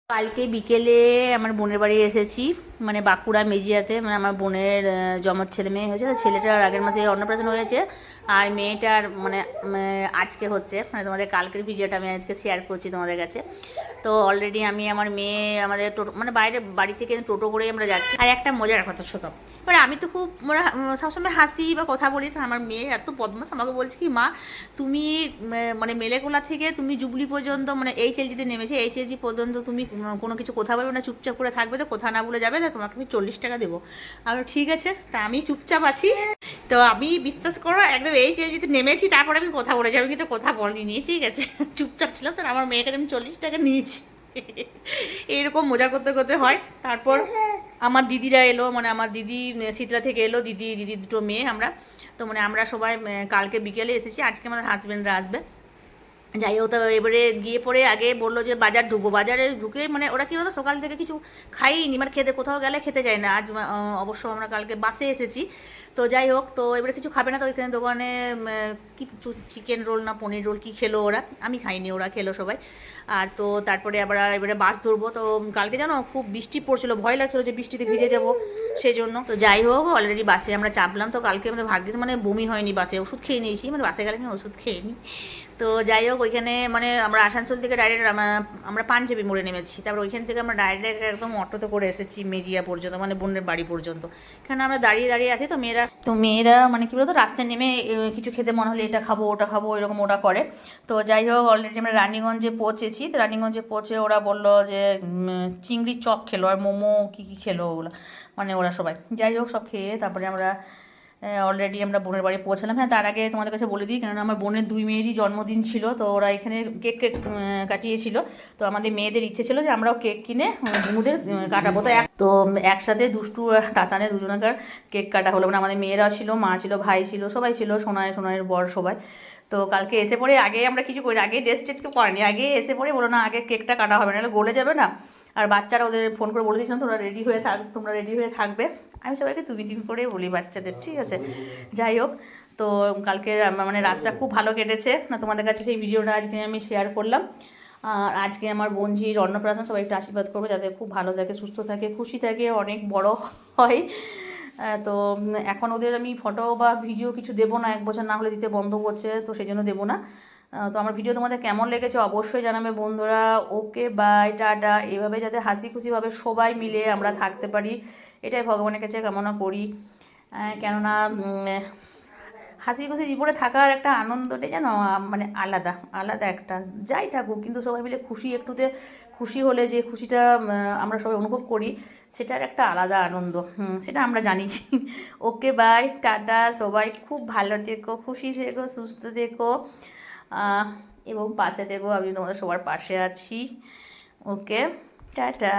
কালকে বিকেলে আমার বোনের বাড়ি এসেছি, মানে বাঁকুড়া মেজিয়াতে। মানে আমার বোনের জমজ ছেলে মেয়ে হয়েছে, তো ছেলেটার আগের মাসে অন্নপ্রাশন হয়েছে, আর মেয়েটার মানে আজকে হচ্ছে। মানে তোমাদের কালকের ভিডিওটা আমি আজকে শেয়ার করছি তোমাদের কাছে। তো অলরেডি আমি আমার মেয়ে আমাদের টোটো মানে বাইরে বাড়ি থেকে টোটো করেই আমরা যাচ্ছি। আর একটা মজার কথা শোনো, এবার আমি তো খুব সবসময় হাসি বা কথা বলি, তো আমার মেয়ে এত বদমাশ আমাকে বলছে কি, মা তুমি মানে মেলেকোলা থেকে তুমি জুবলি পর্যন্ত মানে এইচএলজিতে নেমেছে, এইচএলজি পর্যন্ত তুমি কোনো কিছু কোথা বলবে না, চুপচাপ করে থাকবে, তো কোথা না বলে যাবে, তো তোমাকে আমি 40 টাকা দেবো। আর ঠিক আছে, তা আমি চুপচাপ আছি। তো আমি বিশ্বাস করো একদম এইচএলজিতে নেমেছি, তারপরে আমি কথা বলেছি, আমি কিন্তু কথা বলিনি, ঠিক আছে, চুপচাপ ছিলাম। তো আমার মেয়েকে আমি 40 টাকা নিয়েছি। এইরকম মজা করতে করতে হয়। তারপর আমার দিদিরা এলো, মানে আমার দিদি শীতলা থেকে এলো, দিদি দিদি দুটো মেয়ে আমরা। তো মানে আমরা সবাই কালকে বিকেলে এসেছি, আজকে আমার হাজব্যান্ডরা আসবে। যাই হোক, তো এবারে গিয়ে পরে আগে বললো যে বাজার ঢুকবো, বাজারে ঢুকে মানে ওরা কি বলতো সকাল থেকে কিছু খাইনি, মানে খেতে কোথাও গেলে খেতে যায় না। আজ অবশ্য আমরা কালকে বাসে এসেছি। তো যাই হোক, তো এবারে কিছু খাবে না, তো ওইখানে দোকানে কি চিকেন রোল না পনির রোল কি খেলো ওরা, আমি খাইনি, ওরা খেলো সবাই। আর তো তারপরে আবার এবারে বাস ধরবো। তো কালকে জানো খুব বৃষ্টি পড়ছিল, ভয় লাগছিলো যে বৃষ্টিতে ভিজে যাবো, সেই জন্য। তো যাই হোক, অলরেডি বাসে আমরা চাপলাম। তো কালকে আমাদের ভাগ্যে মানে বমি হয়নি, বাসে ওষুধ খেয়ে নিয়েছি, মানে বাসে গেলে আমি ওষুধ খেয়ে নিই। তো যাই হোক, ওইখানে মানে আমরা আসানসোল থেকে ডাইরেক্ট আমরা পাঞ্জাবি মোড়ে নেমেছি, তারপর ওইখান থেকে আমরা ডাইরেক্ট একদম অটোতে করে এসেছি মেজিয়া পর্যন্ত, মানে বোনের বাড়ি পর্যন্ত। কারণ আমরা দাঁড়িয়ে দাঁড়িয়ে আছি, তো মেয়েরা মানে কী বলতো রাস্তায় নেমে কিছু খেতে মনে হলে এটা খাবো ওটা খাবো এরকম ওরা করে। তো যাই হোক, অলরেডি আমরা রানীগঞ্জে পৌঁছেছি। তো রানীগঞ্জে পৌঁছে ওরা বললো যে চিংড়ির চপ খেলো আর মোমো কী কী খেলো ওগুলো, মানে ওরা সবাই। যাই হোক, সব খেয়ে তারপরে আমরা অলরেডি আমরা বোনের বাড়ি পৌঁছালাম। হ্যাঁ, তার আগে তোমাদের কাছে বলে দিই, কেননা আমার বোনের 2 মেয়েরই জন্মদিন ছিল, তো ওরা এখানে কেক কাটিয়েছিল। তো আমাদের মেয়েদের ইচ্ছে ছিল যে আমরাও কেক কিনে বুনুদের কাটাবো। তো একসাথে দুষ্টু আর তাতানে দুজনকার কেক কাটা হলো, মানে আমাদের মেয়েরাও ছিল, মা ছিল, ভাই ছিল, সবাই ছিল, সোনাইয়ের বর সবাই। তো কালকে এসে পরে আগে আমরা কিছু করি, আগে ড্রেস টেস কেউ করেনি, আগে এসে পরে বলো না আগে কেকটা কাটা হবে, নাহলে গলে যাবে না। আর বাচ্চারা ওদের ফোন করে বলে দিয়েছিলাম তোমরা রেডি হয়ে থাকবে। আমি সবাইকে তুমি করে বলি বাচ্চাদের, ঠিক আছে। যাই হোক, তো কালকে মানে রাতটা খুব ভালো কেটেছে না, তোমাদের কাছে সেই ভিডিওটা আজকে আমি শেয়ার করলাম। আর আজকে আমার বোনঝির অন্নপ্রাশন, সবাই একটু আশীর্বাদ করবে যাতে খুব ভালো থাকে, সুস্থ থাকে, খুশি থাকে, অনেক বড় হয়। তো এখন ওদের আমি ফটো বা ভিডিও কিছু দেবো না, 1 বছর না হলে দিতে বন্ধ করছে, তো সেই জন্য দেবো না। তো আমার ভিডিও তোমাদের কেমন লেগেছে অবশ্যই জানাবে বন্ধুরা। ওকে, বাই, টাটা। এভাবে যাতে হাসি খুশিভাবে সবাই মিলে আমরা থাকতে পারি, এটাই ভগবানের কাছে কামনা করি। কেননা হাসি খুশি জীবনে থাকার একটা আনন্দটাই যেন মানে আলাদা আলাদা একটা, যাই থাকুক কিন্তু সবাই মিলে একটুতে খুশি হলে যে খুশিটা আমরা সবাই অনুভব করি, সেটার একটা আলাদা আনন্দ, সেটা আমরা জানি। ওকে, বাই, টাটা। সবাই খুব ভালো থেকো, খুশি থেকো, সুস্থ থেকো, এবং পাশে থেকো, আমি তোমাদের সবার পাশে আছি। ওকে, টাটা।